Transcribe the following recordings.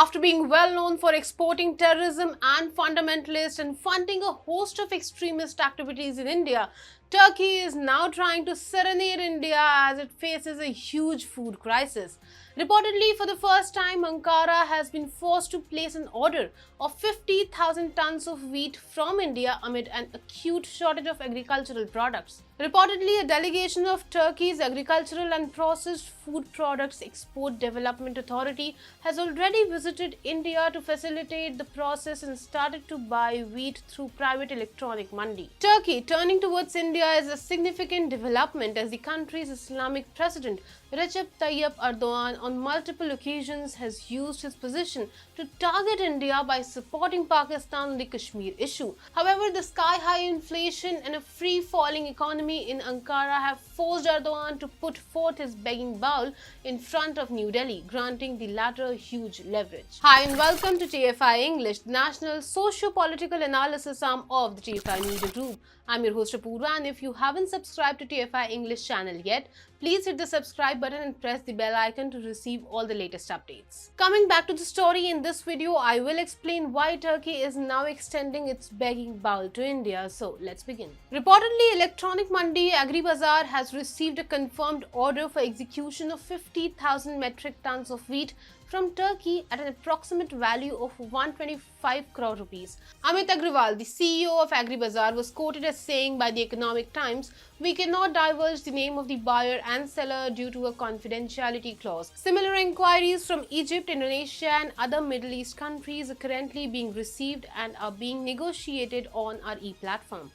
After being well known for exporting terrorism and fundamentalists and funding a host of extremist activities in India, Turkey is now trying to serenade India as it faces a huge food crisis. Reportedly, for the first time, Ankara has been forced to place an order of 50,000 tons of wheat from India amid an acute shortage of agricultural products. Reportedly, a delegation of Turkey's Agricultural and Processed Food Products Export Development Authority has already visited India to facilitate the process and started to buy wheat through private electronic mandi. Turkey turning towards India is a significant development as the country's Islamic president Recep Tayyip Erdogan on multiple occasions has used his position to target India by supporting Pakistan on the Kashmir issue. However, the sky-high inflation and a free-falling economy in Ankara have forced Erdogan to put forth his begging bowl in front of New Delhi, granting the latter huge leverage. Hi and welcome to TFI English, the national socio-political analysis arm of the TFI Media Group. I'm your host Apurva, and if you haven't subscribed to TFI English channel yet, please hit the subscribe button and press the bell icon to receive all the latest updates. Coming back to the story, in this video, I will explain why Turkey is now extending its begging bowl to India. So let's begin. Reportedly, electronic mandi AgriBazaar has received a confirmed order for execution of 50,000 metric tons of wheat from Turkey at an approximate value of 125 crore rupees. Amit Agrawal, the CEO of AgriBazaar, was quoted as saying by the Economic Times, "We cannot divulge the name of the buyer and seller due to a confidentiality clause." Similar inquiries from Egypt, Indonesia and other Middle East countries are currently being received and are being negotiated on our e-platform.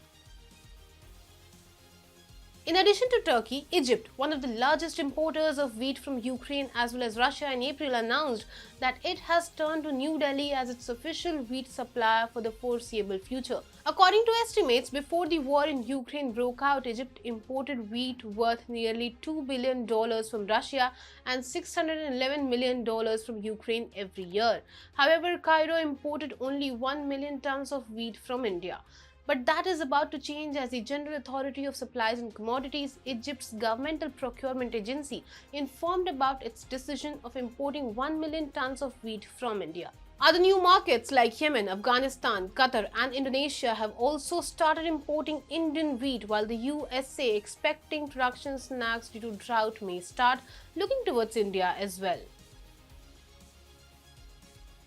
In addition to Turkey, Egypt, one of the largest importers of wheat from Ukraine as well as Russia, in April announced that it has turned to New Delhi as its official wheat supplier for the foreseeable future. According to estimates, before the war in Ukraine broke out, Egypt imported wheat worth nearly $2 billion from Russia and $611 million from Ukraine every year. However, Cairo imported only 1 million tons of wheat from India. But that is about to change as the General Authority of Supplies and Commodities, Egypt's governmental procurement agency, informed about its decision of importing 1 million tons of wheat from India. Other new markets like Yemen, Afghanistan, Qatar and Indonesia have also started importing Indian wheat, while the USA, expecting production snags due to drought, may start looking towards India as well.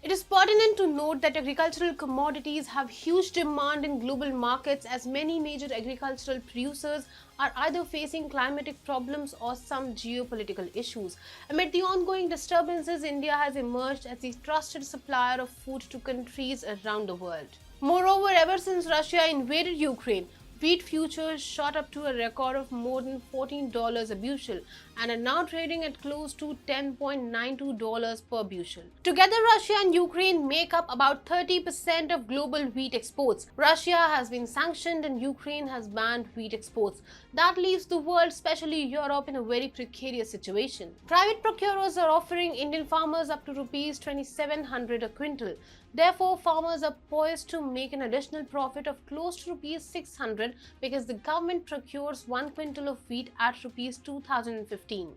It is pertinent to note that agricultural commodities have huge demand in global markets as many major agricultural producers are either facing climatic problems or some geopolitical issues. Amid the ongoing disturbances, India has emerged as the trusted supplier of food to countries around the world. Moreover, ever since Russia invaded Ukraine, wheat futures shot up to a record of more than $14 a bushel and are now trading at close to $10.92 per bushel. Together, Russia and Ukraine make up about 30% of global wheat exports. Russia has been sanctioned and Ukraine has banned wheat exports. That leaves the world, especially Europe, in a very precarious situation. Private procurers are offering Indian farmers up to Rs 2,700 a quintal. Therefore, farmers are poised to make an additional profit of close to Rs 600 because the government procures 1 quintal of wheat at Rs 2,015.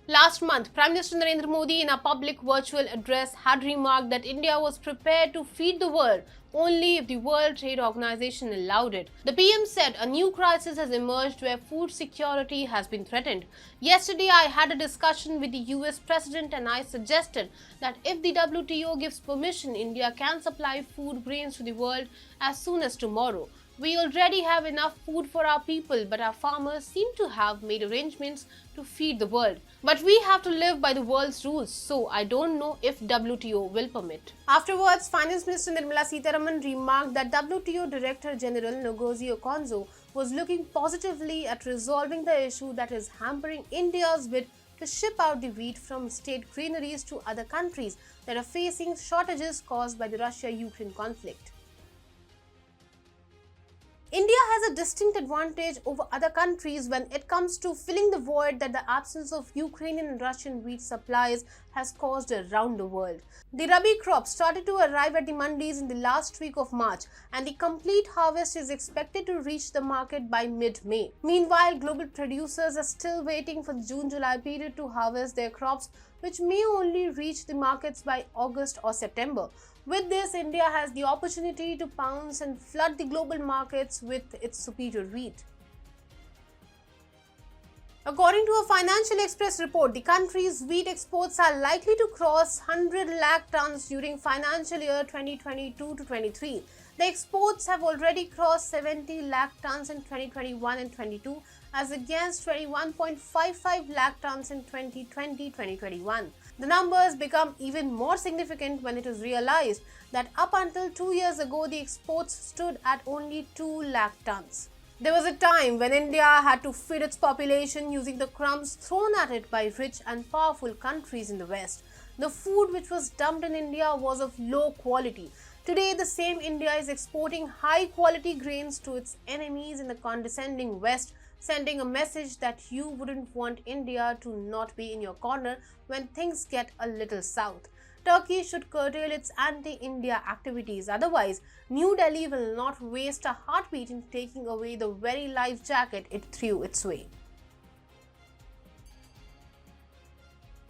Last month, Prime Minister Narendra Modi, in a public virtual address, had remarked that India was prepared to feed the world only if the World Trade Organization allowed it. The PM said a new crisis has emerged where food security has been threatened. Yesterday, I had a discussion with the US President and I suggested that if the WTO gives permission, India can supply food grains to the world as soon as tomorrow. We already have enough food for our people, but our farmers seem to have made arrangements to feed the world. But we have to live by the world's rules, so I don't know if WTO will permit. Afterwards, Finance Minister Nirmala Sitharaman remarked that WTO Director General Ngozi Okonjo was looking positively at resolving the issue that is hampering India's bid to ship out the wheat from state granaries to other countries that are facing shortages caused by the Russia-Ukraine conflict. India has a distinct advantage over other countries when it comes to filling the void that the absence of Ukrainian and Russian wheat supplies has caused around the world. The Rabi crop started to arrive at the mandis in the last week of March, and the complete harvest is expected to reach the market by mid-May. Meanwhile, global producers are still waiting for the June-July period to harvest their crops, which may only reach the markets by August or September. With this, India has the opportunity to pounce and flood the global markets with its superior wheat. According to a Financial Express report, the country's wheat exports are likely to cross 100 lakh tons during financial year 2022 to 23. The exports have already crossed 70 lakh tons in 2021 and 22 as against 21.55 lakh tons in 2020-2021. The numbers become even more significant when it is realized that up until 2 years ago, the exports stood at only 2 lakh tons. There was a time when India had to feed its population using the crumbs thrown at it by rich and powerful countries in the West. The food which was dumped in India was of low quality. Today, the same India is exporting high-quality grains to its enemies in the condescending West, sending a message that you wouldn't want India to not be in your corner when things get a little south. Turkey should curtail its anti-India activities. Otherwise, New Delhi will not waste a heartbeat in taking away the very life jacket it threw its way.